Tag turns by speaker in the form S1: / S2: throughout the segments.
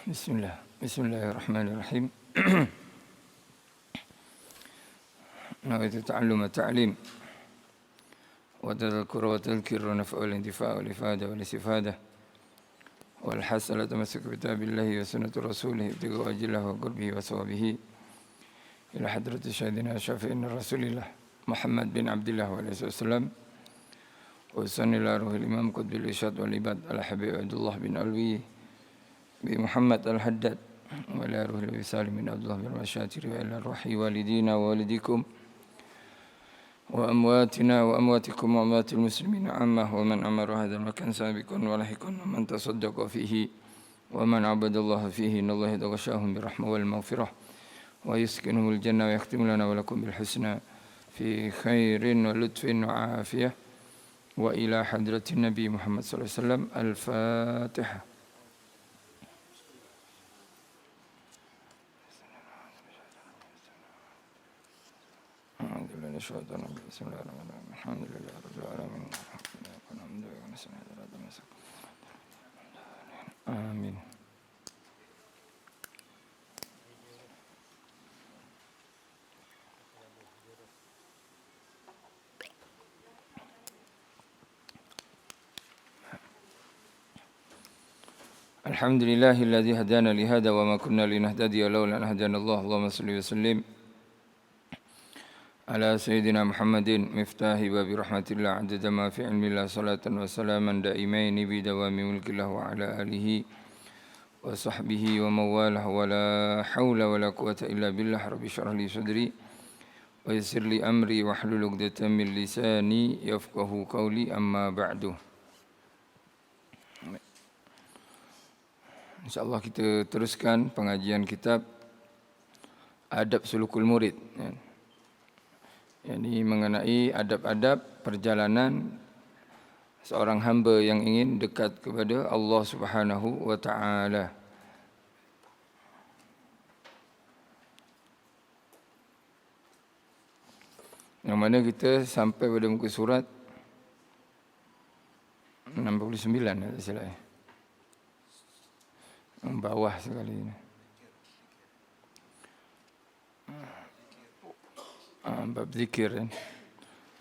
S1: Bismillahirrahmanirrahim. Nawaitu ta'allum wa ta'lim wa tadhakkur wa tadhkir wa naf'a wal intifa' wal ifada wal istifada wal hasala tamassuk bi kitabillahi wa sunnati rasulih ibtigha wajhihi wa qurbihi wa sawabihi ila hadrati sayyidina syafi'ina rasulillah Muhammad bin Abdullah wa alihi wasallam wa sanila ruhil imam qutbil isyad wal ibad ala habib Abdullah bin Alwi bi Muhammad al-Haddad wa ala ruhil wisal min Abdullah bin Masyatir wa ila ruhi walidina wa walidikum wa amwatina wa amwatikum wa amwatil muslimin ammah wa man amara hadha al-makan sabiqun wa lahikun wa man tasaddaqa fihi wa man abadallaha fihi innallaha yataghashahum birahmah wal maghfirah wa yuskinuhumul jannah wa yakhtimu lana wa lakum bil husna fi khairin wa lutfin wa afiyah wa ila hadratin Nabi Muhammad sallallahu alaihi wasallam. Al-Fatihah. Bismillahirrahmanirrahim. Alhamdulillahirabbil alamin. Amin. Alhamdulillahilladzi hadana li hada wa ma kunna linahtadiya laula an hadanallahu. Allahumma shalli wa sallim ala sayyidina Muhammadin miftahi babi rahmatillah adada ma fi ilmillah salatan wa salaman daimaini bi dawami mulkillah wa ala alihi wa sahbihi wa mawalah wa la hawla wa la quwata illa billah. Rabbi syrah li sadri wa yassir li amri wa hlul 'uqdatam min lisani yafqahu qawli, amma ba'du. InsyaAllah kita teruskan pengajian kitab Adab Sulukul Murid, ini mengenai adab-adab perjalanan seorang hamba yang ingin dekat kepada Allah Subhanahu wa taala. Yang mana kita sampai pada muka surat 69 tak silap. Bawah sekali ini. Bab zikir.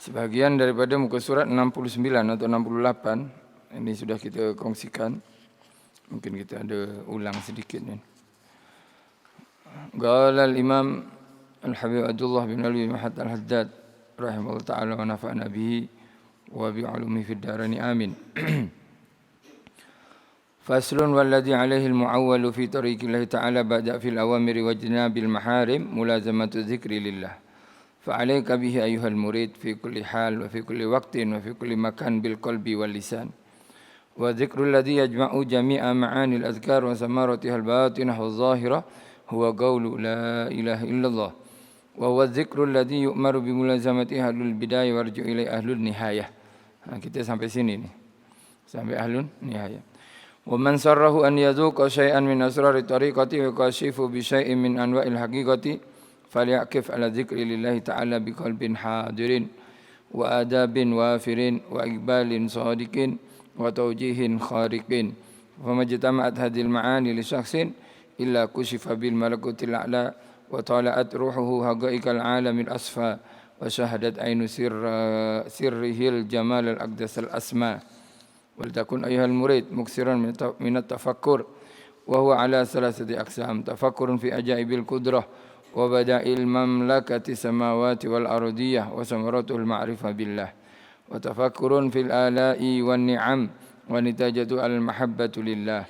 S1: Sebahagian daripada muka surat 69 atau 68 ini sudah kita kongsikan. Mungkin kita ada ulang sedikit ni. Qala al-Imam Al-Habib Abdullah bin Alwi Al-Haddad rahimahullah ta'ala wa nafa'ana bihi wa bi'ulumihi fid darani amin. Faslun walladhi alaihi al-mu'awwalu fi tariqillahi ta'ala ba'da fil awamiri wa jinabil maharim mulazamatu dzikri lillah. فعليك به أيها المريد في كل حال وفي كل وقت وفي كل مكان بالقلب واللسان. وذكر الذي يجمع جميع معاني الأذكار وثمرتها الباطنة والظاهرة هو قول لا إله إلا الله، وهو الذكر الذي يؤمر بملازمته أهل البداية ويرجع إليه أهل النهاية. Kita sampai sini nih, sampai ahlun nihayah. ومن سره أن يذوق شيئا من أسرار الطريقة ويكشف بشيء من أنواع الحقيقة فليعكف على ذكر لله تعالى بقلب حاضر وآداب وافر وإقبال صادق وتوجيه خارق. فما اجتمعت هذه المعاني لشخص إلا كشف بالملكوت الأعلى وطالعت روحه حقائق العالم الأصفى وشهدت عين سره الجمال الأقدس الأسمى. ولتكن أيها المريد مكثرا من التفكر وهو على ثلاثة أقسام: تفكر في عجائب القدرة وبدائل المملكة السماوات والأرضية وثمرته المعرفة بالله، وتفكر في الآلاء والنعم ونتاجة المحبة لله،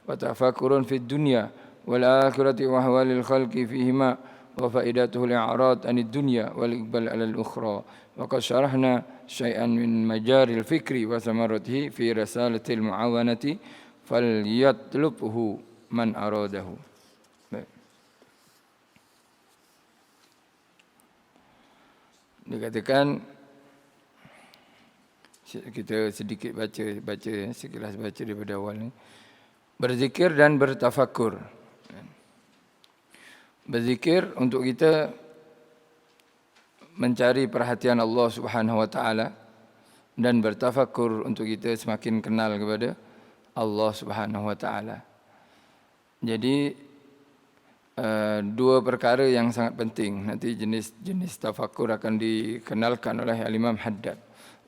S1: وتفكر في الدنيا والآخرة وأحوال الخلق فيهما وفائدته الإعراض عن الدنيا والإقبال على الأخرى. وقد شرحنا شيئا من مجار الفكر وثمرته في رسالة المعاونة فليطلبه من أراده. Dikatakan kita sedikit baca sekilas baca daripada awal ni, berzikir dan bertafakur. Berzikir untuk kita mencari perhatian Allah Subhanahu wa taala, dan bertafakur untuk kita semakin kenal kepada Allah Subhanahu wa taala. Jadi dua perkara yang sangat penting. Nanti jenis tafakur akan dikenalkan oleh Al-Imam Haddad.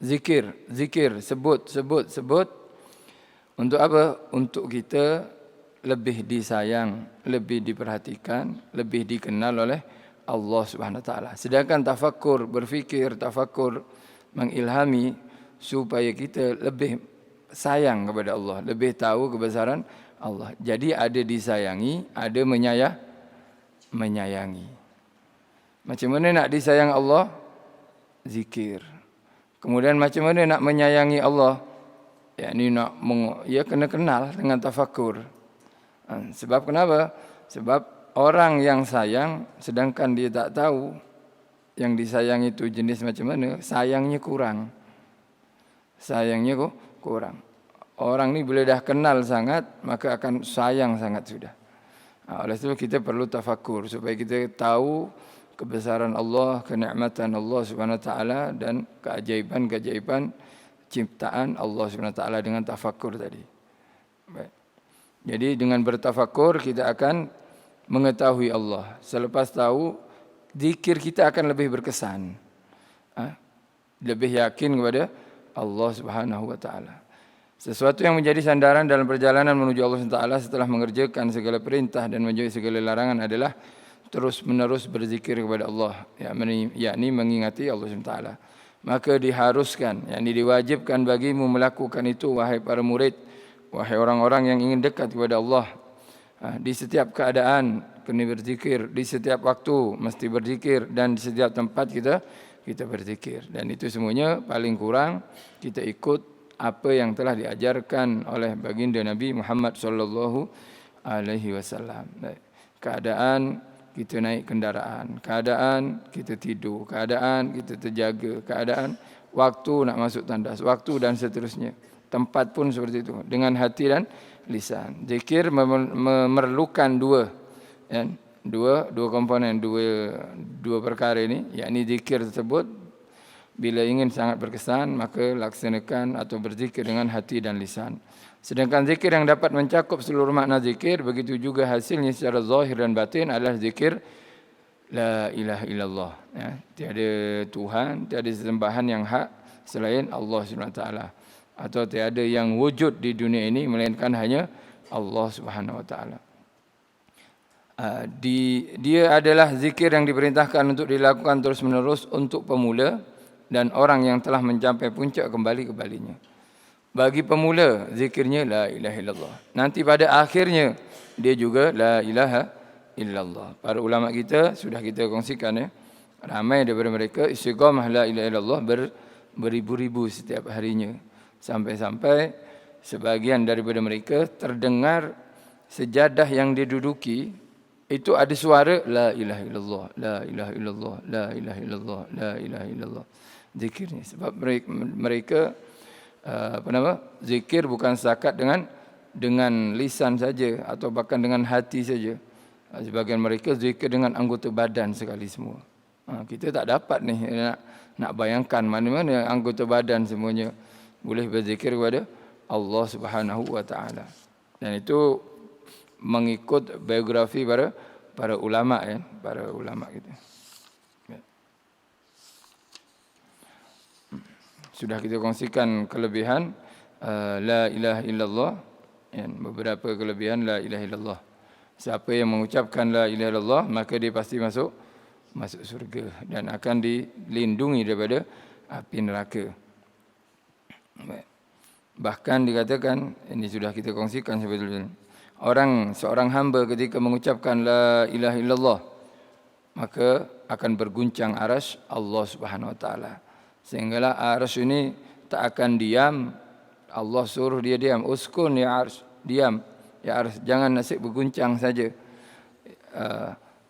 S1: Zikir, sebut. Untuk apa? Untuk kita lebih disayang, lebih diperhatikan, lebih dikenal oleh Allah Subhanahu Wa Taala. Sedangkan tafakur, berfikir, tafakur mengilhami supaya kita lebih sayang kepada Allah, lebih tahu kebesaran Allah. Jadi ada disayangi, ada menyayangi. Macam mana nak disayang Allah? Zikir. Kemudian macam mana nak menyayangi Allah? Yakni kena kenal dengan tafakur. Sebab kenapa? Sebab orang yang sayang sedangkan dia tak tahu yang disayang itu jenis macam mana, sayangnya kurang. Kurang. Orang ni bila dah kenal sangat, maka akan sayang sangat sudah. Oleh itu kita perlu tafakur supaya kita tahu kebesaran Allah, kenikmatan Allah Subhanahu Wa Taala dan keajaiban ciptaan Allah Subhanahu Wa Taala dengan tafakur tadi. Baik. Jadi dengan bertafakur kita akan mengetahui Allah. Selepas tahu, zikir kita akan lebih berkesan. Lebih yakin kepada Allah Subhanahu Wa Taala. Sesuatu yang menjadi sandaran dalam perjalanan menuju Allah Subhanahu Wa Taala setelah mengerjakan segala perintah dan menjauhi segala larangan adalah terus-menerus berzikir kepada Allah, yakni mengingati Allah Subhanahu Wa Taala. Maka diharuskan, yakni diwajibkan bagimu melakukan itu, wahai para murid, wahai orang-orang yang ingin dekat kepada Allah. Di setiap keadaan kena berzikir, di setiap waktu mesti berzikir, dan di setiap tempat kita berzikir. Dan itu semuanya paling kurang kita ikut apa yang telah diajarkan oleh baginda Nabi Muhammad sallallahu alaihi wasallam. Keadaan kita naik kendaraan, keadaan kita tidur, keadaan kita terjaga, keadaan waktu nak masuk tandas, waktu dan seterusnya. Tempat pun seperti itu, dengan hati dan lisan. Zikir memerlukan dua komponen, dua perkara ini, yakni zikir tersebut bila ingin sangat berkesan, maka laksanakan atau berzikir dengan hati dan lisan. Sedangkan zikir yang dapat mencakup seluruh makna zikir, begitu juga hasilnya secara zahir dan batin adalah zikir la ilaha illallah. Tiada Tuhan, tiada sesembahan yang hak selain Allah Subhanahu Wa Taala, atau tiada yang wujud di dunia ini melainkan hanya Allah Subhanahu Wa Taala. Dia adalah zikir yang diperintahkan untuk dilakukan terus-menerus untuk pemula dan orang yang telah mencapai puncak kembali-kembalinya. Bagi pemula, zikirnya la ilaha illallah. Nanti pada akhirnya, dia juga la ilaha illallah. Para ulama kita, sudah kita kongsikan ramai daripada mereka istiqamah la ilaha illallah beribu-ribu setiap harinya. Sampai-sampai sebagian daripada mereka terdengar sejadah yang diduduki, itu ada suara la ilaha illallah, la ilaha illallah, la ilaha illallah, la ilaha illallah. Zikirnya, sebab mereka zikir bukan setakat dengan lisan saja atau bahkan dengan hati saja. Sebagian mereka zikir dengan anggota badan sekali semua. Kita tak dapat ni nak bayangkan mana-mana anggota badan semuanya boleh berzikir kepada Allah Subhanahu Wa Taala. Dan itu mengikut biografi para ulama para ulama kita. Sudah kita kongsikan kelebihan la ilaha illallah, beberapa kelebihan la ilaha illallah. Siapa yang mengucapkan la ilaha illallah, maka dia pasti masuk surga dan akan dilindungi daripada api neraka. Bahkan dikatakan, ini sudah kita kongsikan sebetulnya, seorang hamba ketika mengucapkan la ilaha illallah, maka akan berguncang arasy Allah Subhanahu Wa Taala. Sehinggalah arasy ini tak akan diam. Allah suruh dia diam. Uskun ya arasy, diam ya arasy, jangan nasib berguncang saja.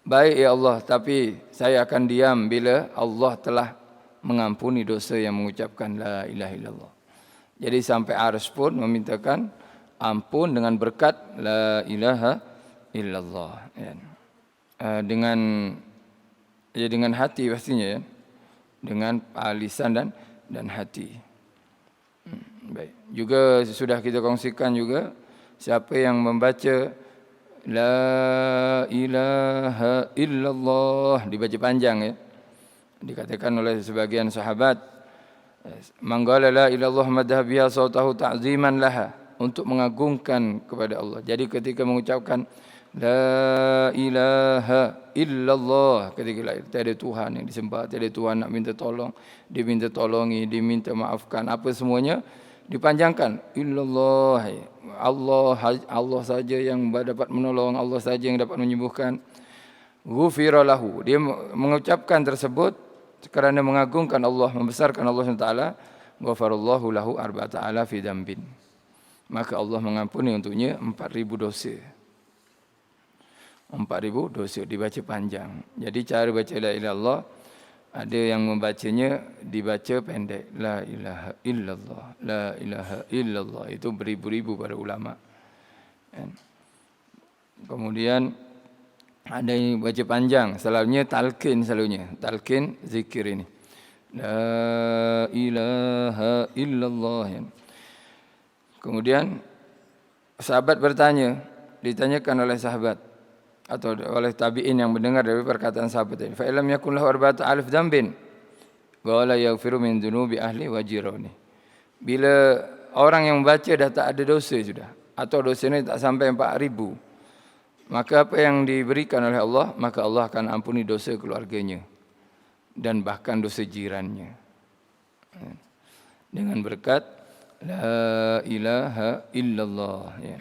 S1: Baik ya Allah, tapi saya akan diam bila Allah telah mengampuni dosa yang mengucapkan la ilaha illallah. Jadi sampai arasy pun memintakan ampun dengan berkat la ilaha illallah. Dengan hati pastinya, dengan lisan dan hati. Baik. Juga sudah kita kongsikan juga, siapa yang membaca La ilaha illallah, dibaca panjang ya. Dikatakan oleh sebagian sahabat, man qala la ilallah madha biha sautahu ta'ziman laha, untuk mengagungkan kepada Allah. Jadi ketika mengucapkan la ilaha illallah, ketika tiada Tuhan yang disembah, tiada Tuhan nak minta tolong, diminta tolongi, diminta maafkan, apa semuanya dipanjangkan. Illallah, Allah saja yang dapat menolong, Allah saja yang dapat menyembuhkan. Ghufira lahu, dia mengucapkan tersebut kerana mengagungkan Allah, membesarkan Allah SWT. Ghafarallahu lahu arba'ata alafi dzambin, maka Allah mengampuni untuknya 4.000 dosa. 4.000 dosa, dibaca panjang. Jadi cara baca la ilaha illallah, ada yang membacanya dibaca pendek, la ilaha illallah, la ilaha illallah, itu beribu-ribu para ulama. Kemudian ada yang baca panjang, selalunya talqin, talqin zikir ini, la ilaha illallah. Kemudian sahabat bertanya, ditanyakan oleh sahabat atau oleh tabi'in yang mendengar dari perkataan sahabat ini, fa illam yakun lahu arba'atu alif dzambin qala yaghfiru min dzunubi ahli wa jirani. Bila orang yang membaca dah tak ada dosa sudah, atau dosanya tak sampai 4.000, maka apa yang diberikan oleh Allah, maka Allah akan ampuni dosa keluarganya dan bahkan dosa jirannya, dengan berkat la ilaha illallah ya.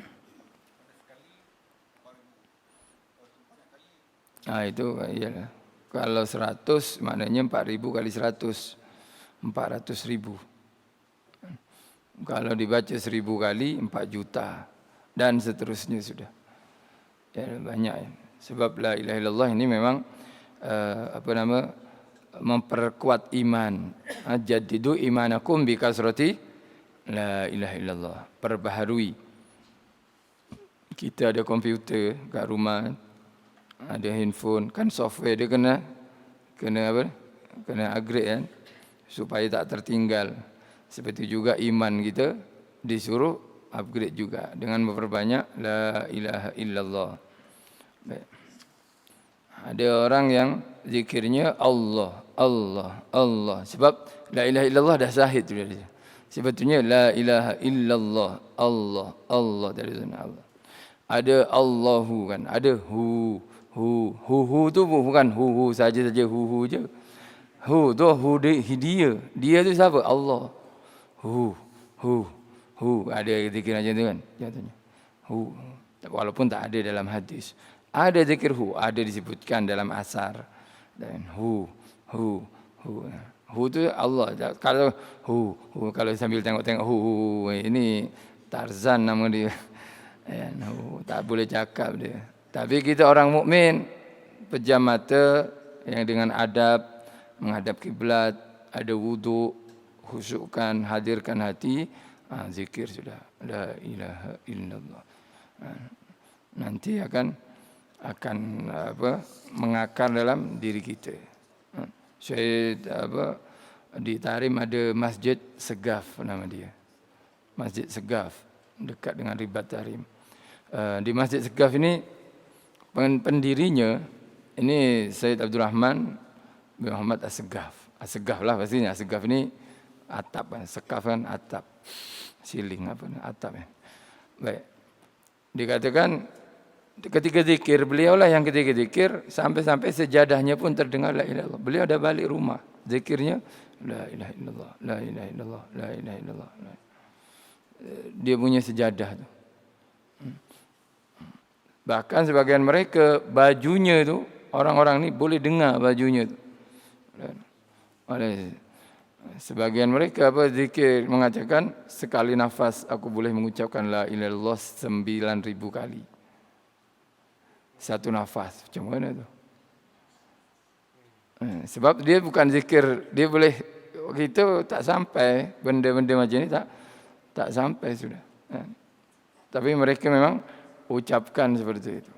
S1: Itu iyalah. Kalau 100 maknanya 4.000 kali 100, 400.000. Kalau dibaca 1.000 kali 4 juta dan seterusnya sudah. Ya, banyak ya. Sebab la ilaha illallah ini memang memperkuat iman. Jaddidu imanakum bi kasrati la ilaha illallah. Perbaharui. Kita ada komputer kat rumah, ada handphone, kan software dia kena apa? Kena upgrade kan, supaya tak tertinggal. Seperti juga iman kita disuruh upgrade juga dengan memperbanyak la ilaha illallah. Baik. Ada orang yang zikirnya Allah, Allah, Allah. Sebab la ilaha illallah dah sahih tu dia. Sebetulnya la ilaha illallah, Allah, Allah dari zat Allah. Ada Allahu kan, ada hu tu bukan hu saja hu je. Hu tu dia tu siapa? Allah. Hu ada zikir macam tu kan contohnya. Hu, walaupun tak ada dalam hadis. Ada zikir hu, ada disebutkan dalam asar. Dan hu tu Allah. Kalau kalau sambil tengok hu ini Tarzan nama dia. Tak boleh cakap dia. Tapi kita orang mukmin, pejam mata yang dengan adab, menghadap kiblat, ada wuduk, khusyukkan, hadirkan hati, zikir sudah, la ilaha illallah. Nanti akan mengakar dalam diri kita. Saya di Tarim ada Masjid Segaf nama dia. Masjid Segaf dekat dengan Ribat Tarim. Di Masjid Segaf ini pendirinya ini Sayyid Abdul Rahman bin Muhammad As-Segaf. As-Segaf lah pastinya. As-Segaf ini atap kan, sekaf kan atap, siling atap kan. Baik. Dikatakan ketika zikir, beliau lah yang ketika zikir sampai sejadahnya pun terdengar la ilaha illallah. Beliau dah balik rumah, zikirnya la ilaha illallah, la ilaha illallah, la ilaha illallah. Dia punya sejadah tu. Bahkan sebagian mereka bajunya tu, orang-orang ni boleh dengar bajunya tu. Sebagian mereka zikir mengatakan sekali nafas aku boleh mengucapkan la ilaha illallah 9.000 kali. Satu nafas, macam mana tu? Sebab dia bukan zikir, dia boleh, kita tak sampai benda-benda macam ni tak sampai sudah. Tapi mereka memang ucapkan seperti itu.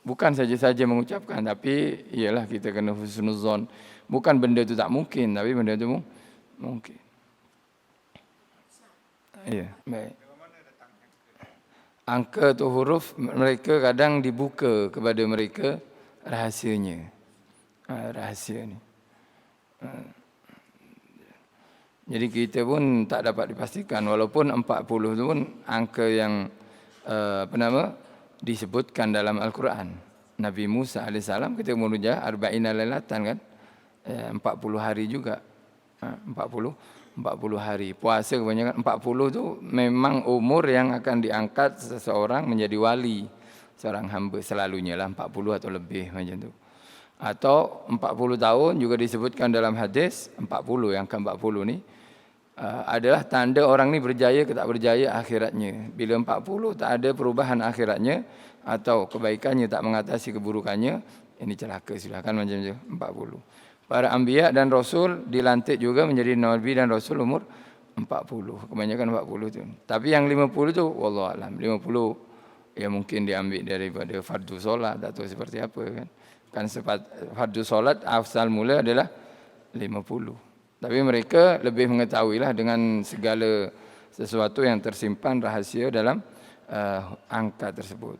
S1: Bukan saja mengucapkan, tapi ialah kita kena husnuzon. Bukan benda itu tak mungkin, tapi benda itu mungkin. Ya, baik. angka atau huruf mereka kadang dibuka kepada mereka rahsianya. Rahsia ni. Jadi kita pun tak dapat dipastikan walaupun 40 tu pun angka yang disebutkan dalam Al-Quran. Nabi Musa AS kita merujak arba'ina lailatan kan. 40 hari juga. 40 hari. Puasa kebanyakan 40 tu memang umur yang akan diangkat seseorang menjadi wali. Seorang hamba selalunya lah 40 atau lebih macam tu. Atau 40 tahun juga disebutkan dalam hadis 40 yang ke-40 ni adalah tanda orang ni berjaya ke tak berjaya akhiratnya. Bila 40 tak ada perubahan akhiratnya atau kebaikannya tak mengatasi keburukannya, ini celaka silakan macam tu 40. Para anbiya dan rasul dilantik juga menjadi nabi dan rasul umur 40. Kebanyakan 40 tu. Tapi yang 50 tu wallahu alam. 50 ya mungkin diambil daripada fardu solat atau seperti apa kan. Kan fardu solat asal mula adalah 50. Tapi mereka lebih mengetahuilah dengan segala sesuatu yang tersimpan rahasia dalam angka tersebut.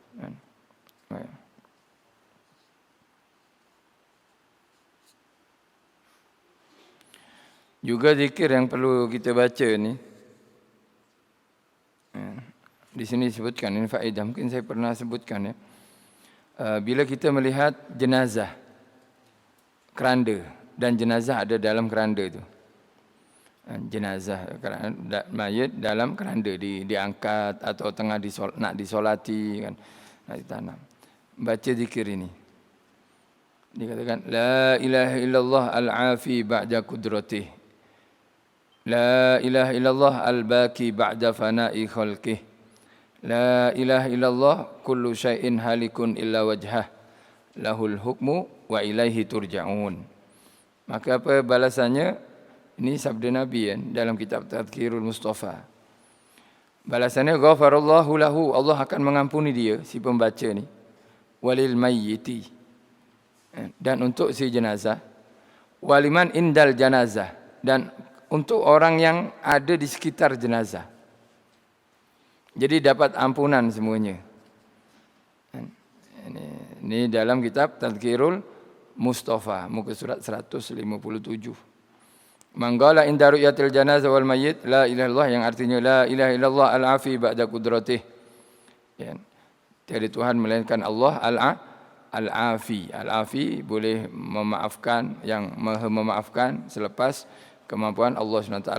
S1: Juga zikir yang perlu kita baca ni. Di sini disebutkan, ini faedah mungkin saya pernah sebutkan ya. Bila kita melihat jenazah, keranda, dan jenazah ada dalam keranda itu. Jenazah mayit dalam keranda diangkat atau tengah nak disolati kan, nak ditanam. Baca zikir ini. Dikatakan la ilaha illallah al-afi ba'da qudratih. La ilaha illallah al-baqi ba'da fana'i khalqih. La ilaha illallah kullu syai'in halikun illa wajhah. Lahul hukmu wa ilaihi turja'un. Maka apa balasannya? Ini sabda Nabi kan dalam kitab Tadhkirul Mustafa. Balasannya ghafarallahu lahu, Allah akan mengampuni dia si pembaca ni. Walil mayyiti. Dan untuk si jenazah, waliman indal janazah, dan untuk orang yang ada di sekitar jenazah. Jadi dapat ampunan semuanya. Ini dalam kitab Tadhkirul Mustafa, muka surat 157. Manggala inda ru'yatil janazah wal mayyit la ilaha illallah, yang artinya la ilaha illallah al-afi ba'da qudratih. Ya. Tiada Tuhan melainkan Allah al-afi. Al-afi boleh memaafkan, yang maha memaafkan selepas kemampuan Allah SWT.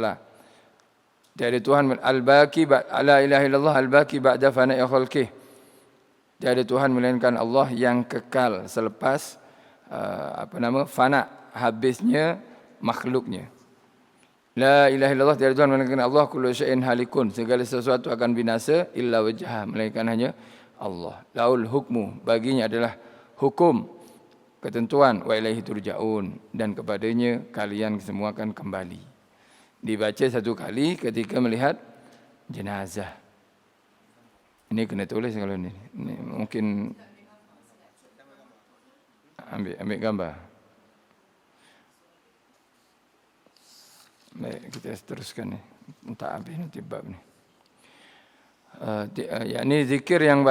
S1: Tiada Tuhan al-baqi la ilaha illallah al-baqi ba'da fana'i khalqih. Tiada Tuhan melainkan Allah yang kekal selepas fana, habisnya makhluknya. La ilaha illallah, tiada Tuhan melainkan Allah, kullu syai'in halikun, segala sesuatu akan binasa, illa wajhah, melainkan hanya Allah. Laul hukmu, baginya adalah hukum, ketentuan, wa ilaihi turja'un, dan kepadanya kalian semua akan kembali. Dibaca satu kali ketika melihat jenazah. Ini kena tulis kalau ini mungkin ambil gambar. Baik, kita teruskan ni. Tak habis nanti bab ni. Ini zikir yang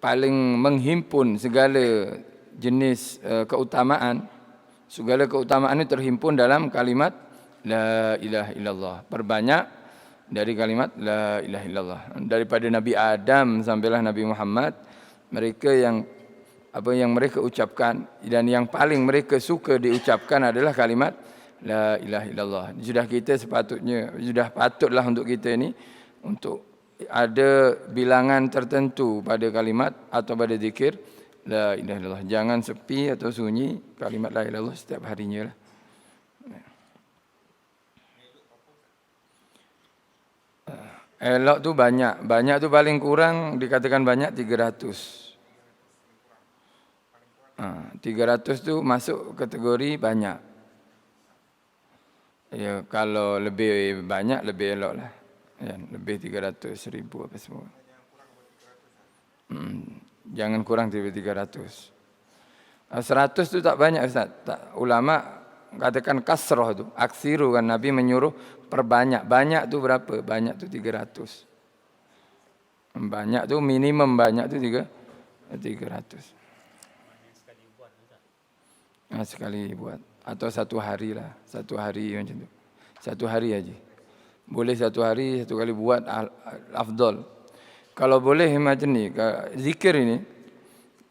S1: paling menghimpun segala jenis keutamaan. Segala keutamaan ini terhimpun dalam kalimat la ilaha illallah. Perbanyak dari kalimat la ilaha illallah. Daripada Nabi Adam sampailah Nabi Muhammad, mereka yang mereka ucapkan dan yang paling mereka suka diucapkan adalah kalimat la ilaha illallah. Sudah patutlah untuk kita ini untuk ada bilangan tertentu pada kalimat atau pada zikir la ilaha illallah. Jangan sepi atau sunyi kalimat la ilaha illallah setiap harinya lah. Elok tu banyak. Banyak tu paling kurang dikatakan banyak 300. 300 tu masuk kategori banyak. Ya, kalau lebih banyak lebih elok lah. Ya, lebih 300,000 apa semua. Jangan kurang dari 300. 100 tu tak banyak Ustaz. Ulama katakan kasroh tu, aksiru kan, Nabi menyuruh perbanyak. Banyak tu berapa? Banyak tu 300. Banyak tu minimum banyak tu 300. Sekali buat atau satu hari lah, satu hari macam tu. Satu hari aja. Boleh satu hari satu kali buat afdal. Kalau boleh macam ni, zikir ini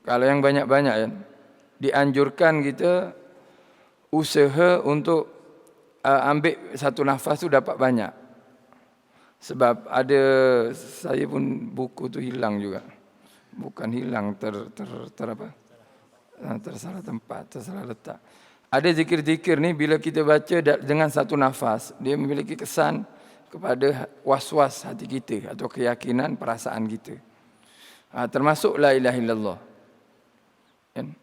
S1: kalau yang banyak-banyak kan dianjurkan kita usaha untuk ambil satu nafas tu dapat banyak. Sebab ada saya pun buku tu hilang juga. Bukan hilang tersalah tempat, tersalah letak. Ada zikir-zikir ni bila kita baca dengan satu nafas, dia memiliki kesan kepada was-was hati kita atau keyakinan perasaan kita. Termasuk la ilaha illallah.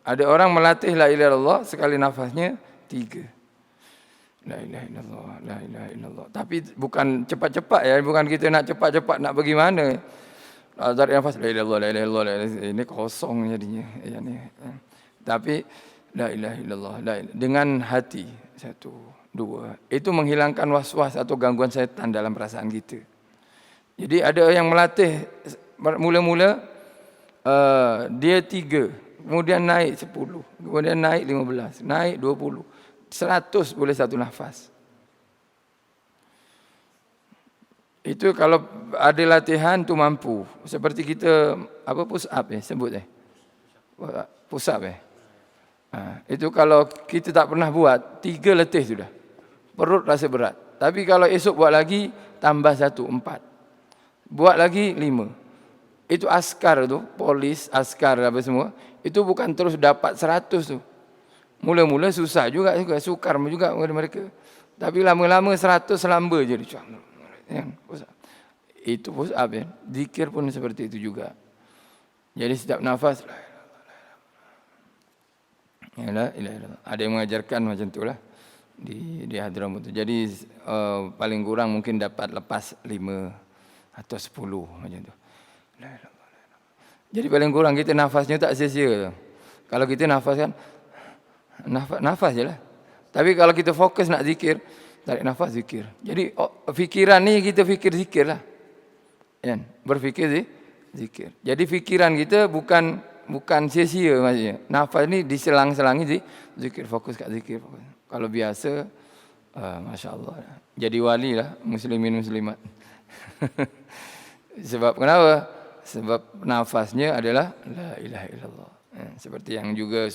S1: Ada orang melatih la ilaha illallah sekali nafasnya 3. La ilaha illallah, la ilaha illallah. Tapi bukan cepat-cepat ya, bukan kita nak cepat-cepat nak bagaimana. Tarik nafas la ilaha illallah, la ilaha illallah. Ini kosong jadinya. Tapi la ilaha illallah dengan hati 1, 2. Itu menghilangkan was-was atau gangguan syaitan dalam perasaan kita. Jadi ada yang melatih mula-mula dia 3, kemudian naik 10, kemudian naik 15, naik 20, 100 boleh satu nafas. Itu kalau ada latihan tu mampu. Seperti kita push up sebut push up itu kalau kita tak pernah buat 3 letih sudah. Perut rasa berat. Tapi kalau esok buat lagi tambah 1, 4. Buat lagi 5. Itu askar tu, polis, askar apa semua, itu bukan terus dapat 100 tu. Mula-mula susah juga, sukar juga kepada mereka. Tapi lama-lama 100 selamba je. Itu push up ya. Zikir pun seperti itu juga. Jadi setiap nafas ada yang mengajarkan macam itulah di Hadramaut. Jadi paling kurang mungkin dapat lepas 5 atau 10 macam tu. Jadi paling kurang kita nafasnya tak sia-sia. Kalau kita nafas kan nafas je lah. Tapi kalau kita fokus nak zikir, tarik nafas zikir. Jadi fikiran ni kita fikir zikir lah. Berfikir zikir. Jadi fikiran kita bukan sia-sia maksudnya. Nafas ni diselang-selangi zikir, fokus kat zikir. Kalau biasa, Masya Allah. Jadi wali lah, muslimin muslimat. Sebab kenapa? Sebab nafasnya adalah la ilaha illallah. Seperti yang juga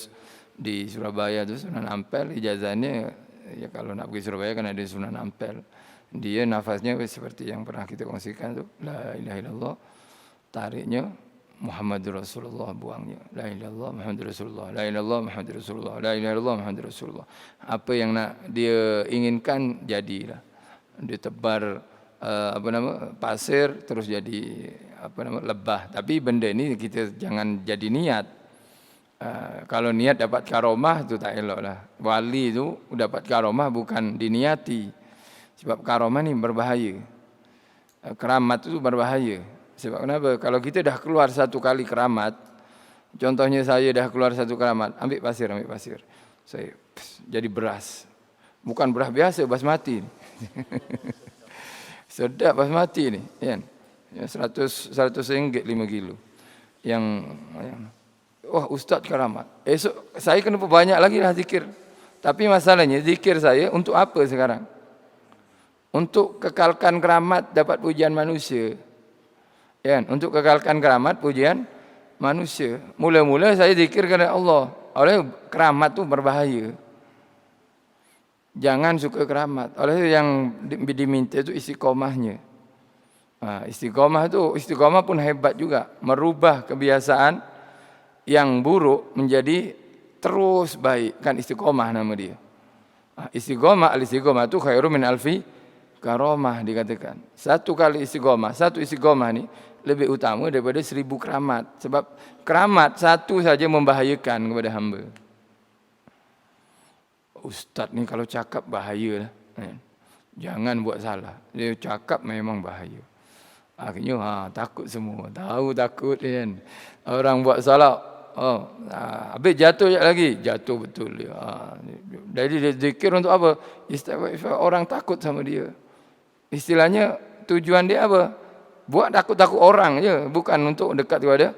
S1: di Surabaya tu Sunan Ampel, ijazahnya, ya kalau nak pergi Surabaya kan ada Sunan Ampel. Dia nafasnya seperti yang pernah kita kongsikan tu, la ilaha illallah. Tariknya Muhammadur Rasulullah, buangnya la ilaha illallah Muhammadur Rasulullah, la ilaha illallah Muhammadur Rasulullah, la ilaha illallah Muhammadur Rasulullah. Apa yang nak dia inginkan jadilah. Dia tebar pasir terus jadi lebah. Tapi benda ni kita jangan jadi niat. Kalau niat dapat karomah tu tak elok lah. Wali tu dapat karomah bukan diniati. Sebab karomah ni berbahaya. Keramat tu berbahaya. Sebab kenapa? Kalau kita dah keluar satu kali keramat, contohnya saya dah keluar satu keramat, ambil pasir. Saya jadi beras. Bukan beras biasa, basmati. Sedap basmati ni, kan? 100 ringgit 5 kilo. Ustaz keramat. Esok saya kena banyak lagi lah zikir. Tapi masalahnya zikir saya untuk apa sekarang? Untuk kekalkan keramat dapat pujian manusia. Ya, untuk kekalkan keramat pujian manusia. Mula-mula saya zikir kepada Allah. Oleh keramat tu berbahaya. Jangan suka keramat. Oleh yang diminta itu istiqomahnya. Istiqomah pun hebat juga. Merubah kebiasaan yang buruk menjadi terus baik. Kan istiqomah nama dia. Istiqomah itu khairu min alfi karomah dikatakan. Satu istiqomah ni lebih utama daripada 1000 keramat. Sebab keramat satu saja membahayakan kepada hamba. Ustaz ni kalau cakap bahaya lah. Jangan buat salah. Dia cakap memang bahaya. Akhirnya takut semua. Tahu takut kan. Orang buat salah. Habis jatuh lagi. Jatuh betul dia. Jadi dia zikir untuk apa? Orang takut sama dia. Istilahnya tujuan dia apa? buat takut-takut orang je, bukan untuk dekat kepada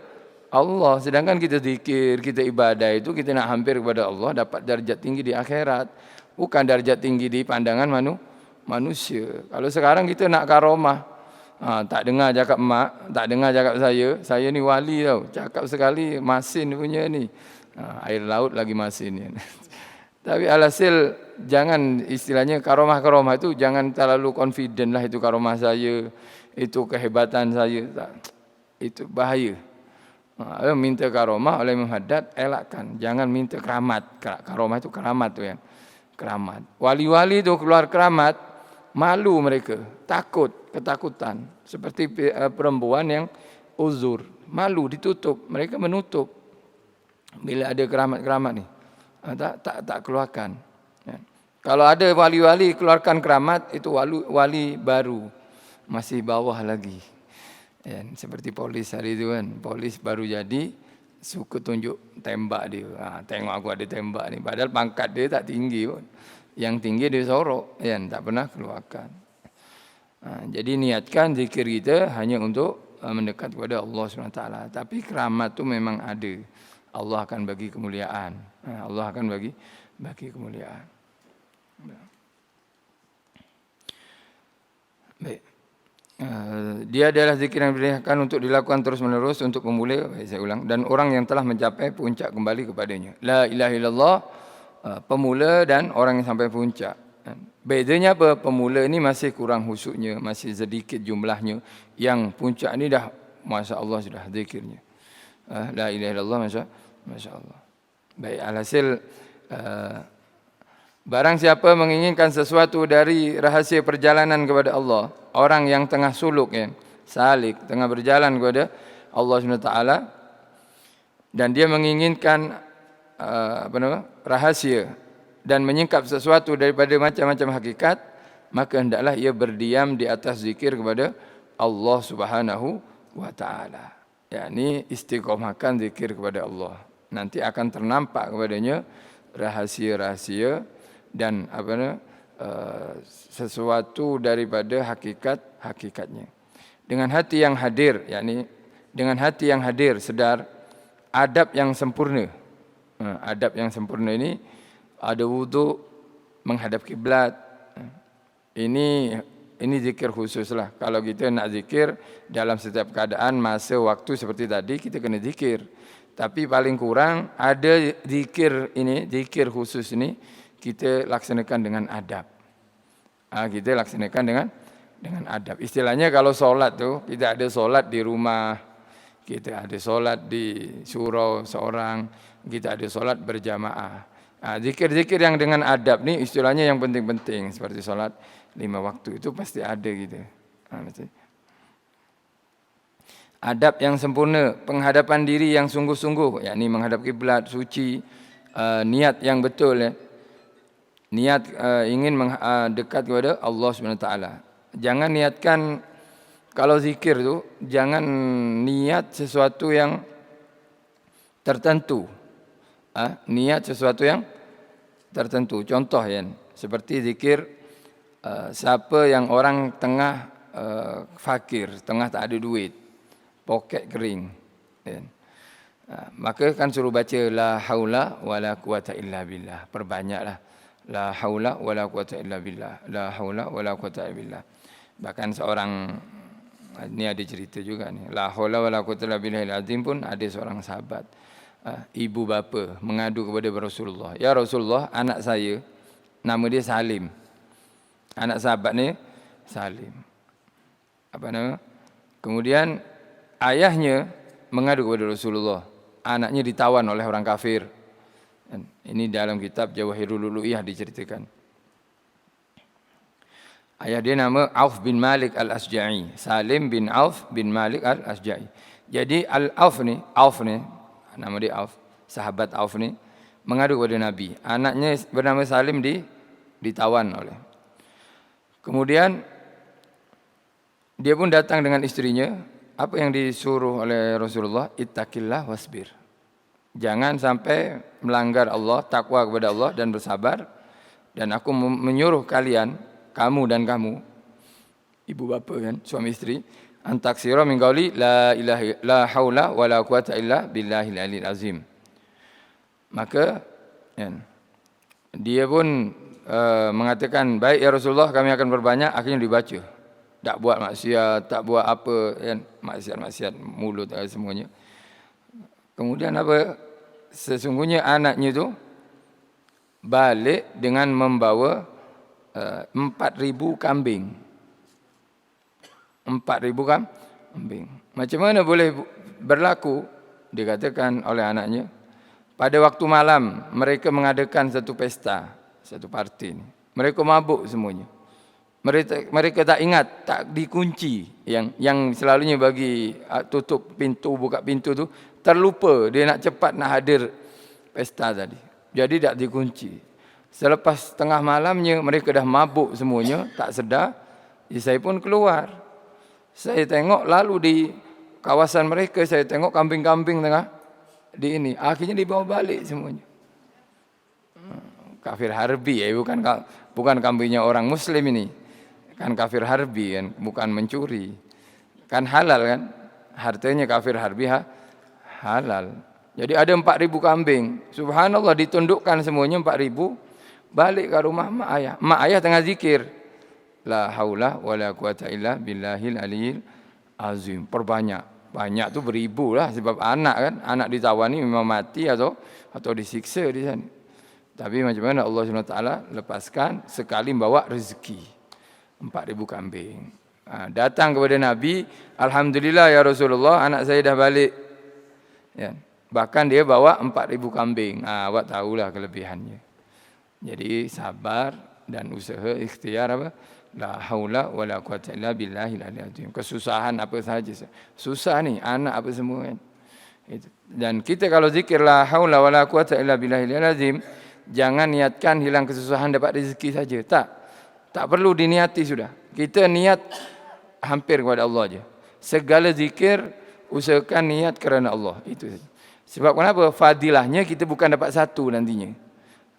S1: Allah. Sedangkan kita zikir, kita ibadah itu kita nak hampir kepada Allah, dapat darjat tinggi di akhirat, bukan darjat tinggi di pandangan manusia. Kalau sekarang kita nak karomah, tak dengar cakap mak, tak dengar cakap saya ni wali tau, cakap sekali masin punya ni, air laut lagi masin ni. Tapi alhasil jangan, istilahnya karomah-karomah itu jangan terlalu confident lah, itu karomah saya, itu kehebatan saya, tak, itu bahaya. Minta karomah oleh Imam Haddad, elakkan, jangan minta keramat. Karomah itu keramat tu kan, keramat. Wali-wali tu keluar keramat, malu mereka, takut, ketakutan. Seperti perempuan yang uzur, malu, ditutup, mereka menutup. Bila ada keramat-keramat ni, tak keluarkan. Kalau ada wali-wali keluarkan keramat, itu wali baru, masih bawah lagi. Seperti polis hari itu kan, polis baru jadi, suka tunjuk tembak dia. Tengok aku ada tembak ni, padahal pangkat dia tak tinggi pun. Yang tinggi dia sorok, tak pernah keluarkan. Jadi niatkan zikir kita hanya untuk mendekat kepada Allah SWT. Tapi keramat tu memang ada. Allah akan bagi kemuliaan. Allah akan bagi kemuliaan. Baik. Dia adalah zikir yang diperintahkan untuk dilakukan terus-menerus untuk pemula, saya ulang, dan orang yang telah mencapai puncak kembali kepadanya. La ilaha illallah, pemula dan orang yang sampai puncak. Bedanya apa? Pemula ni masih kurang khusyuknya, masih sedikit jumlahnya. Yang puncak ni dah, Masya Allah sudah zikirnya. La ilaha illallah, Masya Allah. Baik, alhasil barang siapa menginginkan sesuatu dari rahasia perjalanan kepada Allah, orang yang tengah suluk, salik, tengah berjalan kepada Allah SWT, dan dia menginginkan rahasia dan menyingkap sesuatu daripada macam-macam hakikat, maka hendaklah ia berdiam di atas zikir kepada Allah Subhanahu wa taala. Yakni istiqomahkan zikir kepada Allah. Nanti akan ternampak kepadanya rahasia-rahasia dan sesuatu daripada hakikatnya. Dengan hati yang hadir, yakni dengan hati yang hadir, sedar, adab yang sempurna. Adab yang sempurna ini ada wudu, menghadap kiblat. Ini zikir khusus lah. Kalau kita nak zikir dalam setiap keadaan, masa, waktu seperti tadi, kita kena zikir. Tapi paling kurang ada zikir khusus ini kita laksanakan dengan adab. Kita laksanakan dengan adab. Istilahnya kalau solat tu, kita ada solat di rumah, kita ada solat di surau seorang, kita ada solat berjamaah. Zikir-zikir yang dengan adab ni istilahnya yang penting-penting, seperti solat 5 waktu itu pasti ada gitu. Adab yang sempurna, penghadapan diri yang sungguh-sungguh, yakni menghadap kiblat suci, niat yang betul, niat ingin dekat kepada Allah SWT. Jangan niatkan, kalau zikir tu jangan niat sesuatu yang tertentu. Niat sesuatu yang tertentu. Contoh seperti zikir siapa yang orang tengah fakir, tengah tak ada duit, poket kering, maka kan suruh baca la haula wala quwata illa billah. Perbanyaklah la haula wala quwata illa billah, la haula wala quwata illa billah. Bahkan seorang, ni ada cerita juga ni, la haula wala quwata illa billahil azim pun ada seorang sahabat, ibu bapa mengadu kepada Rasulullah, ya Rasulullah, anak saya nama dia Salim. Anak sahabat ni Salim. Kemudian ayahnya mengadu kepada Rasulullah, anaknya ditawan oleh orang kafir. Ini dalam kitab Jawahirul Ulu'iyah diceritakan. Ayah dia nama Auf bin Malik al-Asja'i, Salim bin Auf bin Malik al-Asja'i. Jadi Auf ni, nama dia Auf, sahabat Auf ni mengadu kepada Nabi. Anaknya bernama Salim ditawan oleh. Kemudian dia pun datang dengan istrinya. Apa yang disuruh oleh Rasulullah? Ittaqillah wasbir. Jangan sampai melanggar Allah, takwa kepada Allah dan bersabar. Dan aku menyuruh kalian, kamu dan kamu, ibu bapa kan, suami istri, Antaksira min qauli la ilaha la haula wala quwata illa billahil aliyil azim. Maka dia pun mengatakan, baik ya Rasulullah, kami akan berbanyak. Akhirnya dibaca. Tak buat maksiat, tak buat apa, maksiat-maksiat mulut semuanya. Kemudian apa? Sesungguhnya anaknya tu balik dengan membawa 4,000 kambing. 4,000 kambing. Macam mana boleh berlaku? Dikatakan oleh anaknya, pada waktu malam mereka mengadakan satu pesta, satu parti. Mereka mabuk semuanya. Mereka tak ingat, tak dikunci. Yang selalunya bagi tutup pintu, buka pintu tu, terlupa. Dia nak cepat nak hadir pesta tadi. Jadi tak dikunci. Selepas tengah malamnya mereka dah mabuk semuanya, tak sedar. Saya pun keluar. Saya tengok lalu di kawasan mereka, saya tengok kambing-kambing tengah di ini. Akhirnya dibawa balik semuanya. Kafir harbi, bukan kambingnya orang Muslim ini. Kan kafir harbi kan, bukan mencuri. Kan halal kan? Hartanya kafir harbi halal. Jadi ada 4,000 kambing. Subhanallah, ditundukkan semuanya 4,000. Balik ke rumah mak ayah. Mak ayah tengah zikir. La haula wala quwata illa billahil aliyil azim. Perbanyak. Banyak tu beribu lah, sebab anak kan. Anak ditawani memang mati atau disiksa di sana. Tapi macam mana Allah SWT lepaskan sekali bawa rezeki. 4,000 kambing. Datang kepada Nabi, alhamdulillah ya Rasulullah, anak saya dah balik. Ya. Bahkan dia bawa 4,000 kambing. Awak tahulah kelebihannya. Jadi sabar dan usaha ikhtiar apa? La haula wala quwata illa billahil aliyil azim. Kesusahan apa sahaja. Susah ni, anak apa semua kan. Dan kita kalau zikir la haula wala quwata illa billahil azim, jangan niatkan hilang kesusahan dapat rezeki saja. Tak perlu diniati sudah. Kita niat hampir kepada Allah aja. Segala zikir usahakan niat kerana Allah. Itu saja. Sebab kenapa? Fadilahnya kita bukan dapat satu nantinya.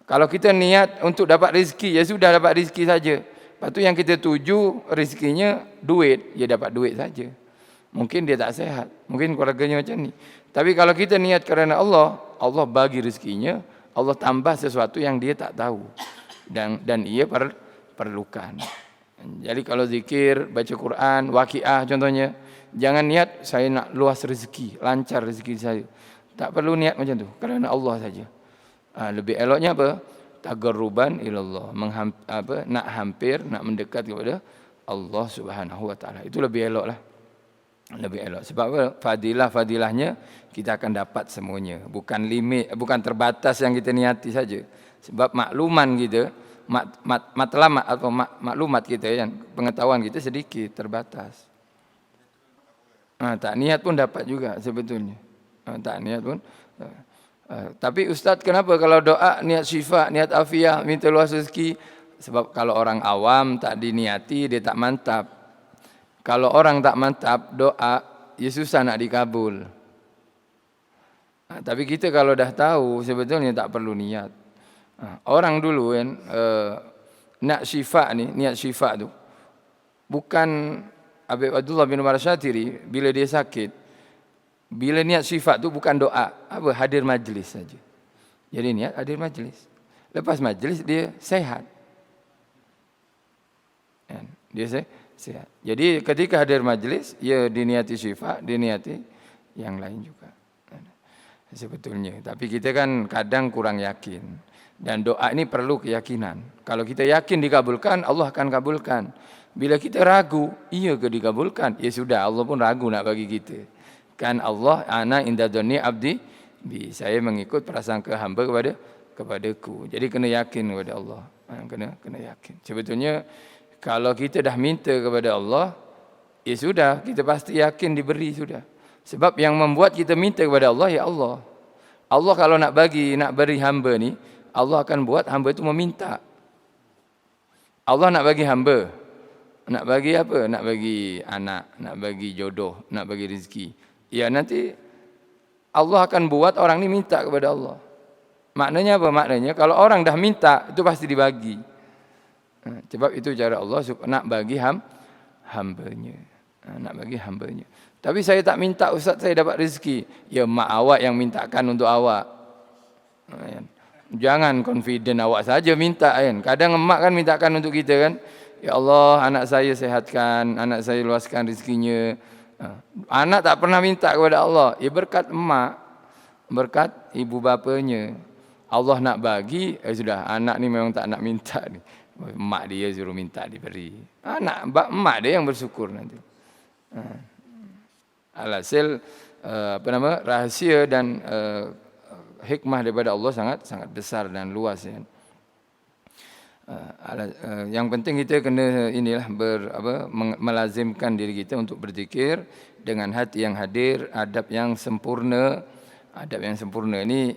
S1: Kalau kita niat untuk dapat rezeki, ya sudah dapat rezeki saja. Lepas tu yang kita tuju rezekinya duit, ya dapat duit saja. Mungkin dia tak sehat, mungkin keluarganya macam ni. Tapi kalau kita niat kerana Allah, Allah bagi rezekinya, Allah tambah sesuatu yang dia tak tahu. Dan ia perlukan. Jadi kalau zikir, baca Quran, waqiah contohnya, jangan niat saya nak luas rezeki, lancar rezeki saya. Tak perlu niat macam tu, kerana Allah saja. Lebih eloknya apa? Tagarruban ilallah, nak hampir, nak mendekat kepada Allah Subhanahu wa taala. Itu lebih elok lah. Lebih elok. Sebab apa? Fadilahnya kita akan dapat semuanya. Bukan limit, bukan terbatas yang kita niati saja. Sebab makluman kita, matlamat atau maklumat kita yang pengetahuan kita sedikit, terbatas. Tak niat pun dapat juga sebetulnya. Tak niat pun. Tapi Ustaz, kenapa kalau doa niat syifa, niat afiah, minta luas rezeki? Sebab kalau orang awam tak diniati, dia tak mantap. Kalau orang tak mantap doa, ya susah nak dikabul. Tapi kita kalau dah tahu, sebetulnya tak perlu niat. Orang dulu kan, niat syifa tu, bukan Habib Abdullah bin Umar Syatiri, bila dia sakit, bila niat sifat tu bukan doa, hadir majlis saja. Jadi niat hadir majlis. Lepas majlis dia sehat. Dia sehat. Jadi ketika hadir majlis, ya diniati sifat, diniati yang lain juga. Sebetulnya. Tapi kita kan kadang kurang yakin. Dan doa ini perlu keyakinan. Kalau kita yakin dikabulkan, Allah akan kabulkan. Bila kita ragu, iya ke dikabulkan? Ya sudah, Allah pun ragu nak bagi kita. Kan Allah, ana inda dzanni abdi bi, saya mengikut prasangka hamba kepadaku. Jadi kena yakin kepada Allah. Kena yakin. Sebetulnya kalau kita dah minta kepada Allah, ya sudah, kita pasti yakin diberi sudah. Sebab yang membuat kita minta kepada Allah, ya Allah. Allah kalau nak beri hamba ni, Allah akan buat hamba itu meminta. Allah nak bagi hamba, nak bagi apa? Nak bagi anak, nak bagi jodoh, nak bagi rezeki. Ya nanti Allah akan buat orang ni minta kepada Allah. Maknanya apa? Maknanya kalau orang dah minta, itu pasti dibagi. Sebab itu cara Allah nak bagi hambanya. Nak bagi hamba-Nya. Tapi saya tak minta ustaz saya dapat rezeki. Ya mak awak yang mintakan untuk awak. Kan? Jangan confident awak saja minta kan. Kadang emak kan mintakan untuk kita kan. Ya Allah, anak saya sehatkan, anak saya luaskan rezekinya. Anak tak pernah minta kepada Allah. Ya berkat emak, berkat ibu bapanya. Allah nak bagi, sudah anak ni memang tak nak minta ni. Emak dia suruh minta diberi. Emak dia yang bersyukur nanti. Alhasil rahasia dan hikmah daripada Allah sangat besar dan luas ya. Yang penting kita kena melazimkan diri kita untuk berzikir dengan hati yang hadir, adab yang sempurna. Adab yang sempurna ini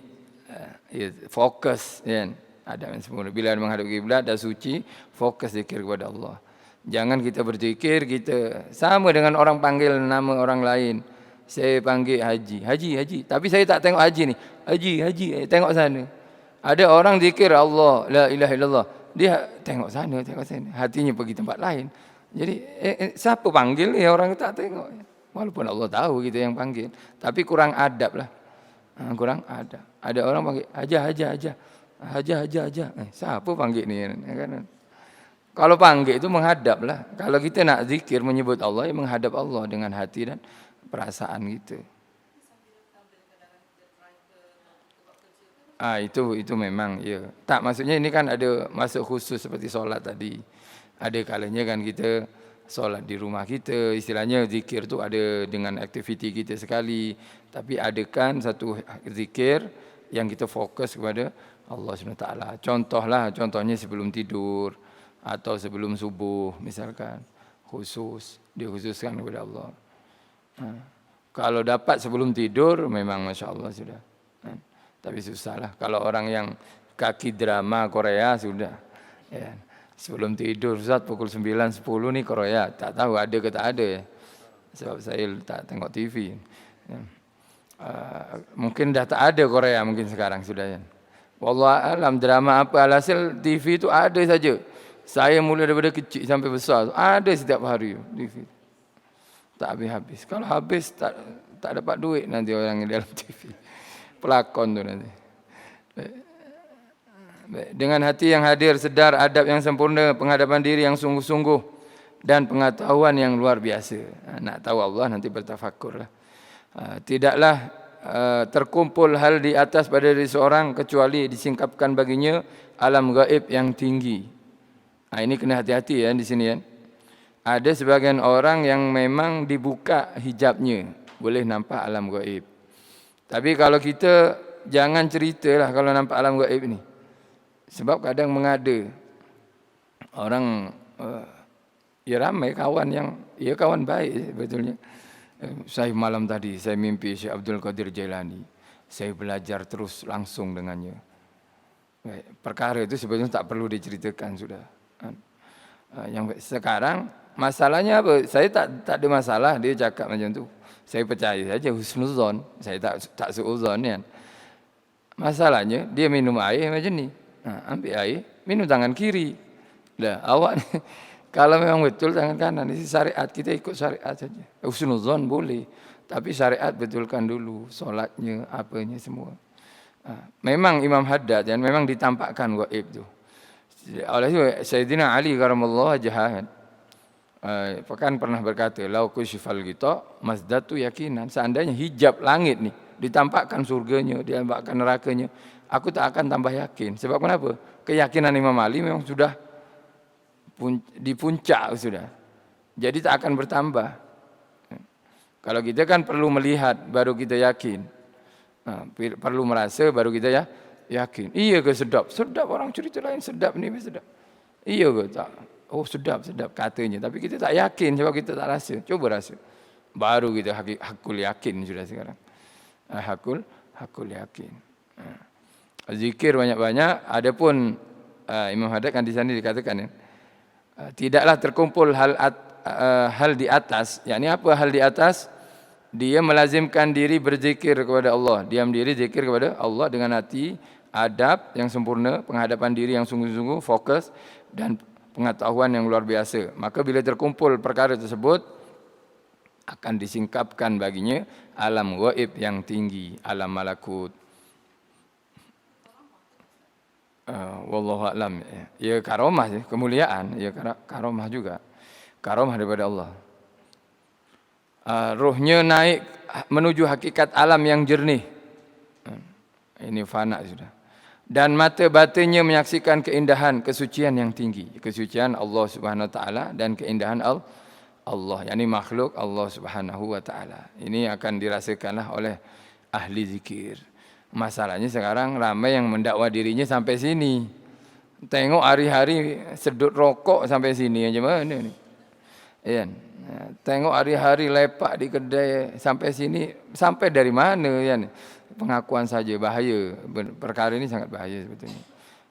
S1: fokus ya. Adab yang sempurna bila menghadap kiblat dah suci, fokus zikir kepada Allah. Jangan kita berzikir, kita sama dengan orang panggil nama orang lain. Saya panggil Haji. Tapi saya tak tengok Haji ni. Haji, tengok sana. Ada orang zikir Allah, la ilaha illallah. Dia tengok sana. Hatinya pergi tempat lain. Jadi siapa panggil ya orang tak tengok. Walaupun Allah tahu kita yang panggil. Tapi kurang adab lah. Kurang adab. Ada orang panggil Haja. Siapa panggil ni? Kan? Kalau panggil itu menghadap lah. Kalau kita nak zikir menyebut Allah, ya menghadap Allah dengan hati dan perasaan kita. Itu memang ya. Tak, maksudnya ini kan ada masuk khusus seperti solat tadi. Ada kalanya kan kita solat di rumah kita, istilahnya zikir tu ada dengan aktiviti kita sekali. Tapi adakan satu zikir yang kita fokus kepada Allah SWT. Contohnya sebelum tidur atau sebelum subuh misalkan, dikhususkan kepada Allah. Kalau dapat sebelum tidur memang Masya Allah sudah. Tapi susahlah. Kalau orang yang kaki drama Korea sudah. Ya. Sebelum tidur Ustaz pukul 9.10 nih Korea. Tak tahu ada ke tak ada ya. Sebab saya tak tengok TV. Ya. Mungkin dah tak ada Korea mungkin sekarang sudah ya. Wallahualam drama apa alhasil TV itu ada saja. Saya mulai daripada kecil sampai besar ada setiap hari TV. Tak habis-habis. Kalau habis tak dapat duit nanti orang yang dalam TV. Pelakon tu nanti. Dengan hati yang hadir, sedar, adab yang sempurna, penghadapan diri yang sungguh-sungguh dan pengetahuan yang luar biasa. Nak tahu Allah nanti bertafakurlah. Tidaklah terkumpul hal di atas pada diri seorang kecuali disingkapkan baginya alam gaib yang tinggi. Ini kena hati-hati ya di sini ya. Ada sebagian orang yang memang dibuka hijabnya, boleh nampak alam gaib. Tapi kalau kita jangan ceritalah kalau nampak alam gaib ni. Sebab kadang mengada. Orang ya ramai kawan yang kawan baik betulnya. Saya malam tadi saya mimpi Syekh Abdul Qadir Jailani. Saya belajar terus langsung dengannya. Perkara itu sebenarnya tak perlu diceritakan sudah. Yang sekarang masalahnya apa? Saya tak ada masalah dia cakap macam tu. Saya percaya saja husnuzon. Saya tak suuzon kan. Masalahnya dia minum air macam ni. Ambil air, minum tangan kiri. Lah awak ni kalau memang betul tangan kanan, ini syariat kita ikut syariat saja. Husnuzon boleh, tapi syariat betulkan dulu solatnya, apanya semua. Memang Imam Haddad dan memang ditampakkan gaib tu. Oleh itu Sayyidina Ali karamallahu wajhahu kan pernah berkata, lau kusyifal ghita mazdatu yakinan. Seandainya hijab langit ni ditampakkan surganya, ditampakkan nerakanya, aku tak akan tambah yakin. Sebab kenapa? Keyakinan Imam Ali memang sudah di puncak sudah. Jadi tak akan bertambah. Kalau kita kan perlu melihat baru kita yakin. Perlu merasa baru kita yakin. Iya ke sedap? Sedap, orang cerita lain sedap ni sedap. Iya ke tak? Oh sedap katanya. Tapi kita tak yakin sebab kita tak rasa. Coba rasa. Baru kita hakul yakin sudah sekarang. Hakul yakin. Zikir banyak-banyak. Adapun Imam Haddad kan di sana dikatakan ya, tidaklah terkumpul hal di atas. Yakni apa hal di atas? Dia melazimkan diri berzikir kepada Allah. Diam diri zikir kepada Allah dengan hati, adab yang sempurna, penghadapan diri yang sungguh-sungguh, fokus dan pengetahuan yang luar biasa. Maka bila terkumpul perkara tersebut, akan disingkapkan baginya alam gaib yang tinggi, alam malakut. Wallahu a'lam. Ya karomah sih, kemuliaan, ya karomah juga. Karomah daripada Allah. Ruhnya naik menuju hakikat alam yang jernih. Ini fana sudah. Dan mata batinnya menyaksikan keindahan, kesucian yang tinggi. Kesucian Allah Subhanahu wa taala dan keindahan Allah, yakni makhluk Allah Subhanahu wa taala. Ini akan dirasakanlah oleh ahli zikir. Masalahnya sekarang ramai yang mendakwa dirinya sampai sini. Tengok hari-hari sedut rokok sampai sini aja mana ni. Ya. Tengok hari-hari lepak di kedai sampai sini, sampai dari mana ya. Pengakuan saja bahaya. Perkara ini sangat bahaya sebetulnya.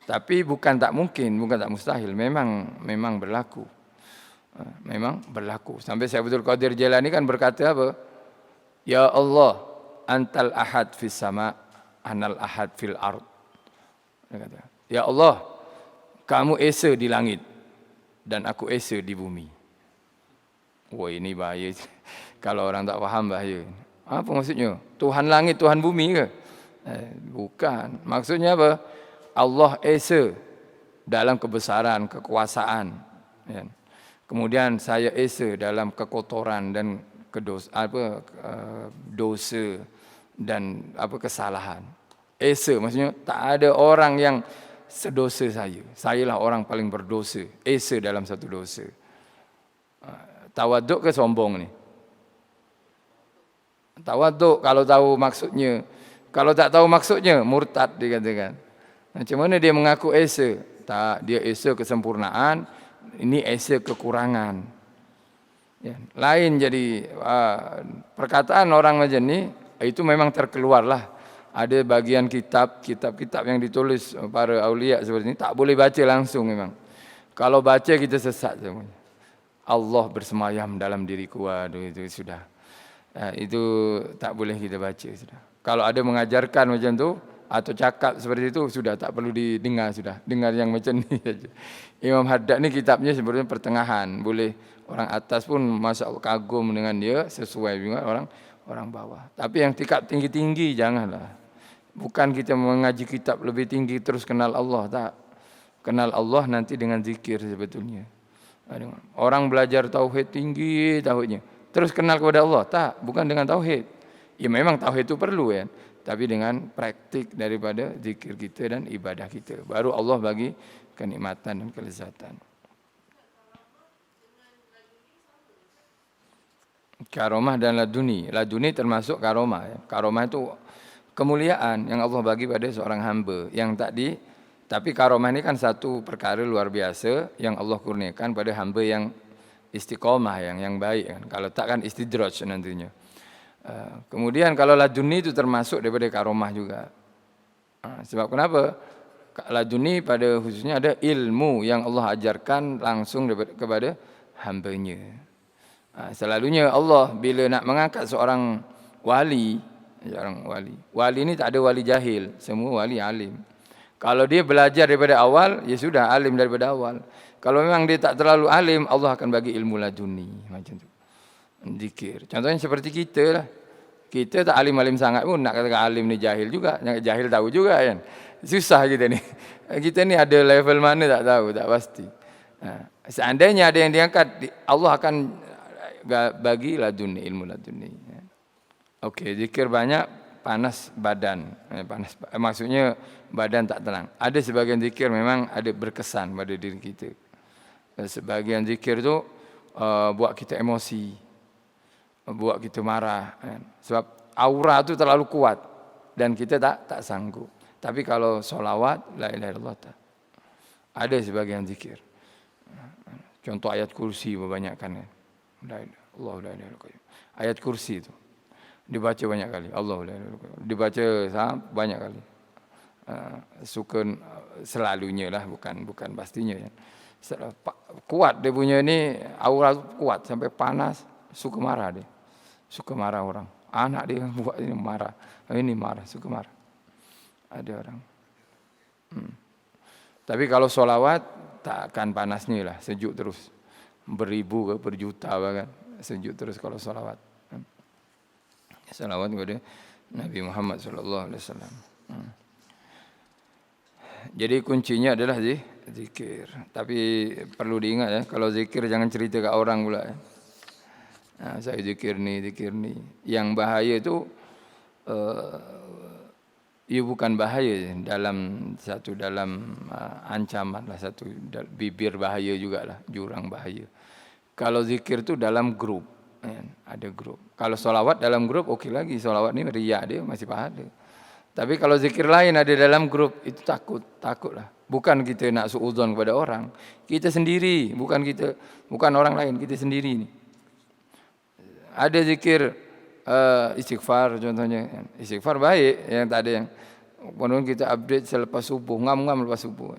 S1: Tapi bukan tak mungkin, bukan tak mustahil, memang berlaku. Memang berlaku. Sampai Syekh Abdul Qadir Jailani kan berkata apa? Ya Allah, antal ahad fis sama, anal ahad fil ard. Dia kata, ya Allah, kamu esa di langit dan aku esa di bumi. Wah, ini bahaya. Kalau orang tak faham bahaya. Apa maksudnya? Tuhan langit, Tuhan bumi ke? Bukan. Maksudnya apa? Allah esa dalam kebesaran, kekuasaan. Ya. Kemudian saya esa dalam kekotoran dan dosa dan kesalahan. Esa maksudnya tak ada orang yang sedosa saya. Sayalah orang paling berdosa. Esa dalam satu dosa. Tawaduk ke sombong ni? Tawaduk kalau tahu maksudnya. Kalau tak tahu maksudnya, murtad dikatakan. Macam mana dia mengaku esa? Tak, dia esa kesempurnaan, ini esa kekurangan. Ya, lain jadi perkataan orang macam ni, itu memang terkeluarlah. Ada bagian kitab-kitab yang ditulis para aulia seperti ini, tak boleh baca langsung memang. Kalau baca kita sesat semuanya. Allah bersemayam dalam diriku, waduh itu sudah. Itu tak boleh kita baca sudah. Kalau ada mengajarkan macam tu atau cakap seperti itu sudah tak perlu didengar sudah. Dengar yang macam ni saja. Imam Haddad ni kitabnya sebenarnya pertengahan. Boleh orang atas pun masya-Allah kagum dengan dia, sesuai juga orang bawah. Tapi yang tingkat tinggi-tinggi janganlah. Bukan kita mengaji kitab lebih tinggi terus kenal Allah, tak. Kenal Allah nanti dengan zikir sebetulnya. Orang belajar tauhid tinggi tauhidnya, terus kenal kepada Allah, tak, bukan dengan tauhid. Ya memang tauhid itu perlu ya, tapi dengan praktik daripada zikir kita dan ibadah kita, baru Allah bagi kenikmatan dan kelezatan. Karomah dan laduni. Laduni termasuk karomah ya. Karomah itu kemuliaan yang Allah bagi pada seorang hamba. Yang tadi, tapi karomah ini kan satu perkara luar biasa yang Allah kurniakan pada hamba yang istiqomah, yang baik kan. Kalau tak kan istidraj nantinya. Kemudian kalau laduni itu termasuk daripada karomah juga. Sebab kenapa? Laduni pada khususnya ada ilmu yang Allah ajarkan langsung kepada hambanya. Selalunya Allah bila nak mengangkat seorang wali ini tak ada wali jahil, semua wali alim. Kalau dia belajar daripada awal, ya sudah alim daripada awal. Kalau memang dia tak terlalu alim, Allah akan bagi ilmu laduni macam tu. Zikir. Contohnya seperti kita lah. Kita tak alim-alim sangat pun nak katakan alim ni jahil juga, jahil tahu juga kan. Susah kita ni. Kita ni ada level mana tak tahu, tak pasti. Seandainya ada yang diangkat, Allah akan bagi laduni, ilmu laduni. Okey, zikir banyak, panas badan. Maksudnya badan tak tenang. Ada sebagian zikir memang ada berkesan pada diri kita. Sebagian zikir tu buat kita emosi, buat kita marah. Sebab aura tu terlalu kuat dan kita tak sanggup. Tapi kalau solawat, la ilaha illallah tak. Ada sebagian zikir. Contoh ayat kursi banyakkan. Allah la ilaha illallah. Ayat kursi itu dibaca banyak kali. Allah la ilaha illallah. Dibaca banyak kali. Suka selalunya lah, bukan pastinya ya. Kuat dia punya ni, aura kuat sampai panas, suka marah dia. Suka marah orang. Anak dia buat ini marah. Ini marah, suka marah. Ada orang. Tapi kalau solawat tak akan panasnya lah, sejuk terus. Beribu ke berjuta bahkan sejuk terus kalau solawat. Salawat kepada Nabi Muhammad sallallahu alaihi wasallam. Jadi kuncinya adalah zikir. Tapi perlu diingat ya, kalau zikir jangan cerita ke orang pula ya. Saya zikir ni. Yang bahaya itu ia bukan bahaya dalam ancaman lah, satu bibir bahaya jugalah, jurang bahaya. Kalau zikir tu dalam grup, ada grup. Kalau solawat dalam grup okey lagi, solawat ni riak dia masih pahala. Tapi kalau zikir lain ada dalam grup, itu takutlah. Bukan kita nak suudzon kepada orang, kita sendiri, bukan orang lain, kita sendiri ni. Ada zikir istighfar contohnya. Istighfar baik, yang tak ada yang pun kita update selepas subuh, ngam-ngam lepas subuh.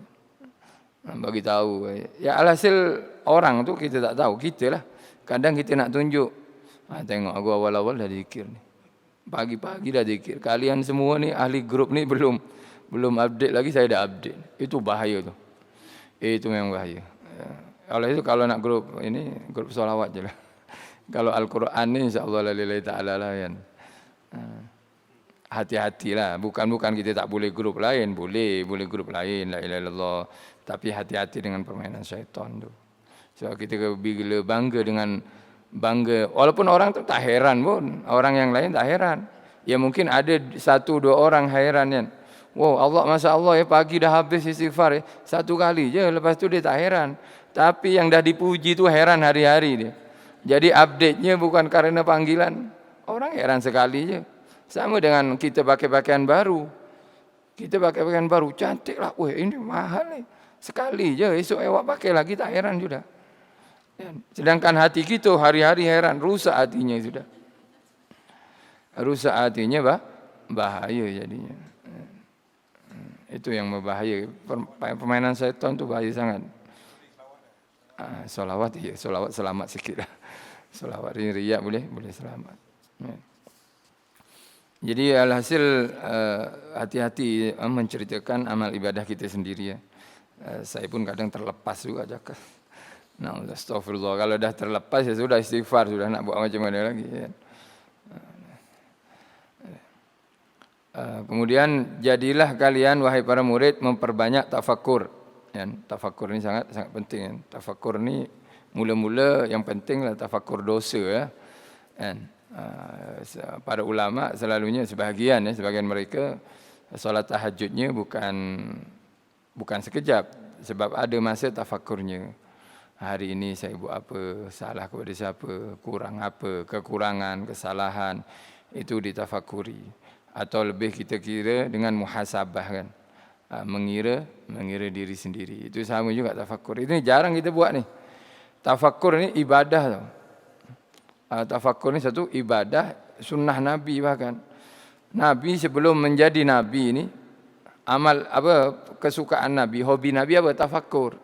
S1: Bagi tahu. Ya alhasil orang tu kita tak tahu, kita lah. Kadang kita nak tunjuk. Tengok aku awal-awal dah zikir ni. Pagi-pagi dah zikir. Kalian semua ni ahli grup ni belum update lagi, saya dah update. Itu bahaya tu. Itu memang bahaya. Oleh itu kalau nak grup solawat je lah. Kalau Al-Quran ni insya-Allah lillahi ta'ala lah kan. Hati-hatilah. Bukan kita tak boleh grup lain. Boleh grup lain. La ilaha illallah. Tapi hati-hati dengan permainan syaitan tu. So kita bila bangga. Walaupun orang tu tak heran pun. Orang yang lain tak heran. Ya mungkin ada 1-2 orang heran kan. Wow, Allah Masya Allah ya, pagi dah habis istighfar ya. 1 kali je, lepas tu dia tak heran. Tapi yang dah dipuji tu heran hari-hari dia. Jadi update-nya bukan karena panggilan. Orang heran sekali je. Sama dengan kita pakai pakaian baru. Kita pakai pakaian baru, cantik lah. Wah ini mahal ni. Sekali je, esok awak pakai lagi tak heran sudah. Sedangkan hati kita hari-hari heran, rusak hatinya sudah. Rusak hatinya bahaya jadinya. Itu yang berbahaya. Permainan syaitan tu bahaya sangat. Solawat selamat sikit lah. Solawat ini riak boleh selamat. Jadi alhasil hati-hati menceritakan amal ibadah kita sendiri ya. Saya pun kadang terlepas juga cakap. Nah, astagfirullah. Kalau dah terlepas ya sudah istighfar, sudah nak buat macam mana lagi ya. Kemudian jadilah kalian wahai para murid memperbanyak tafakur. Tafakur ni sangat penting. Tafakur ni mula-mula yang penting lah tafakur dosa ya. Para ulama selalunya sebahagian mereka solat tahajudnya bukan sekejap, sebab ada masa tafakurnya. Hari ini saya buat apa, salah kepada siapa, kurang apa, kekurangan, kesalahan, itu ditafakuri. Atau lebih kita kira dengan muhasabah kan. Mengira diri sendiri. Itu sama juga tafakur. Ini jarang kita buat ni. Tafakur ni ibadah tau. Tafakur ni satu ibadah sunnah Nabi bahkan. Nabi sebelum menjadi Nabi ni, amal kesukaan Nabi, hobi Nabi apa? Tafakur.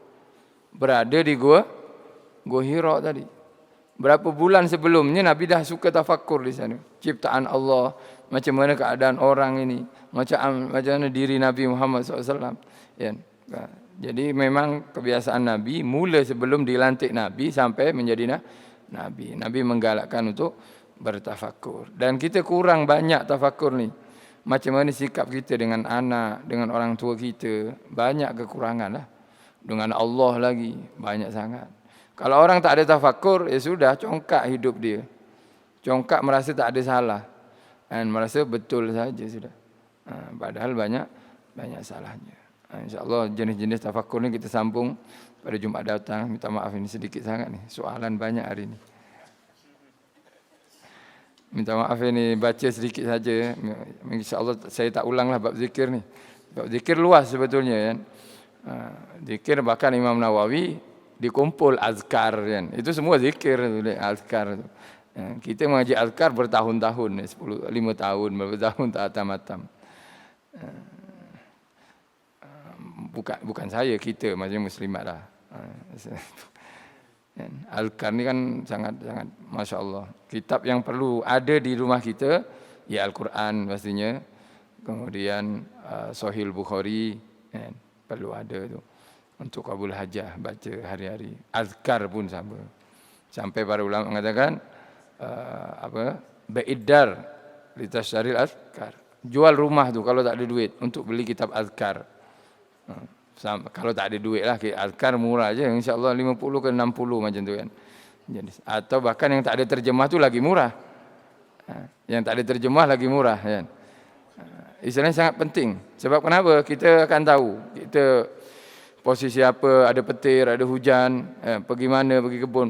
S1: Berada di gua Hira tadi. Berapa bulan sebelumnya Nabi dah suka tafakur di sana. Ciptaan Allah, macam mana keadaan orang ini, macam mana diri Nabi Muhammad SAW. Ya. Jadi memang kebiasaan Nabi mula sebelum dilantik Nabi sampai menjadi Nabi. Nabi menggalakkan untuk bertafakur. Dan kita kurang banyak tafakur ni. Macam mana sikap kita dengan anak, dengan orang tua kita. Banyak kekurangan lah. Dengan Allah lagi, banyak sangat. Kalau orang tak ada tafakur, ya sudah, congkak hidup dia. Congkak merasa tak ada salah. Dan merasa betul saja sudah. Padahal banyak salahnya. InsyaAllah jenis-jenis tafakur ni kita sambung pada Jumaat datang. Minta maaf ini sedikit sangat ni. Soalan banyak hari ni. Minta maaf ini baca sedikit saja. InsyaAllah saya tak ulanglah bab zikir ni. Bab zikir luas sebetulnya kan. Zikir bahkan Imam Nawawi dikumpul azkar kan. Itu semua zikir azkar tu. Kita mengaji azkar bertahun-tahun, 5 tahun, berapa tahun tak atam-atam. Bukan saya, kita maksudnya muslimat lah. Azkar ni kan sangat masya-Allah. Kitab yang perlu ada di rumah kita ya Al-Quran pastinya. Kemudian Sahih Bukhari perlu ada tu. Untuk qabul hajah baca hari-hari. Azkar pun sama. Sampai para ulama mengatakan ba'idar Litasharil azkar. Jual rumah tu kalau tak ada duit untuk beli kitab azkar. Kalau tak ada duit lah, azkar murah je, insya-Allah 50 ke 60 macam tu kan. Jadi, atau bahkan yang tak ada terjemah tu lagi murah. Yang tak ada terjemah lagi murah kan. Istilahnya sangat penting. Sebab kenapa? Kita akan tahu kita posisi apa, ada petir, ada hujan, pergi mana, pergi kebun.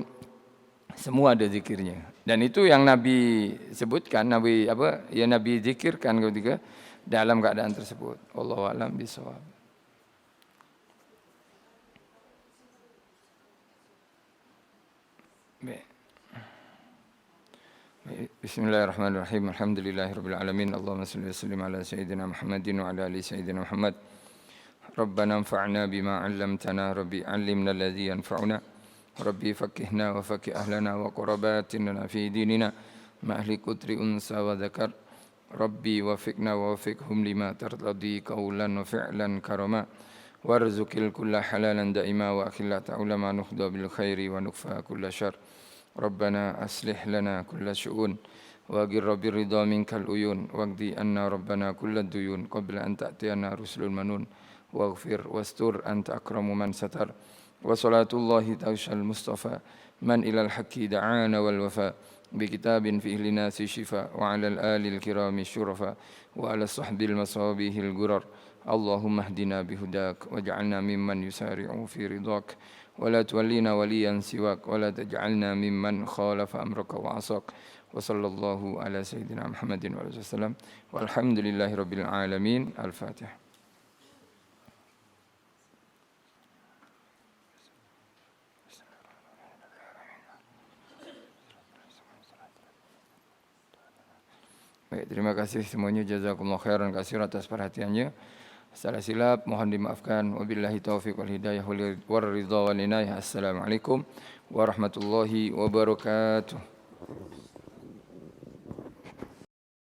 S1: Semua ada zikirnya. Dan itu yang Nabi sebutkan, Nabi zikirkan ketika dalam keadaan tersebut. Wallahu a'lam bishawab. Bismillahirrahmanirrahim. Alhamdulillahirabbil alamin. Allahumma shalli wa sallim ala sayyidina Muhammadin wa ala ali sayyidina Muhammad. Rabbana anfa'na bima 'allamtana, rabbi 'allimna alladhi yanfa'una. Rabbi faqqihna wa faqih ahlana wa qurabatina fi dinina ma ahli kutri unsa wa dzakar. Rabbi wafiqna wa wafiqhum lima tartadi qawlan wa fi'lan karama. Warzuqil kulla halalan daima wa akhilla ta'ala ma nukhda bil khairi wa nukfa kulla syarr. Rabbana aslih lana kulla syu'un wa ghirra birridha minkal uyun waqdi anna rabbana kulla duyun qabla an ta'tiyana rusulul manun waghfir wastur anta akramu man satar wa salatullahi tawshal mustafa man ilal haqqi da'ana wal wafa bi kitabin fihi linasi shifa wa 'alal alil kirami syurafa wa 'ala sahbil masabihil gurar. Allahumma hdina bihudak waj'alna mimman yusari'u fi ridhak ولا تولينا وليا سواك ولا تجعلنا ممن خالف أمرك وعصاك وصلى الله على سيدنا محمد وعلى آله وسلم والحمد لله رب العالمين. الفاتحة. Baik, terima kasih semuanya, jazakumullah khairan katsir atas perhatiannya. Salah silap mohon dimaafkan. Wabillahi taufiq wal hidayah wal ridha wal inayah. Assalamualaikum warahmatullahi wabarakatuh.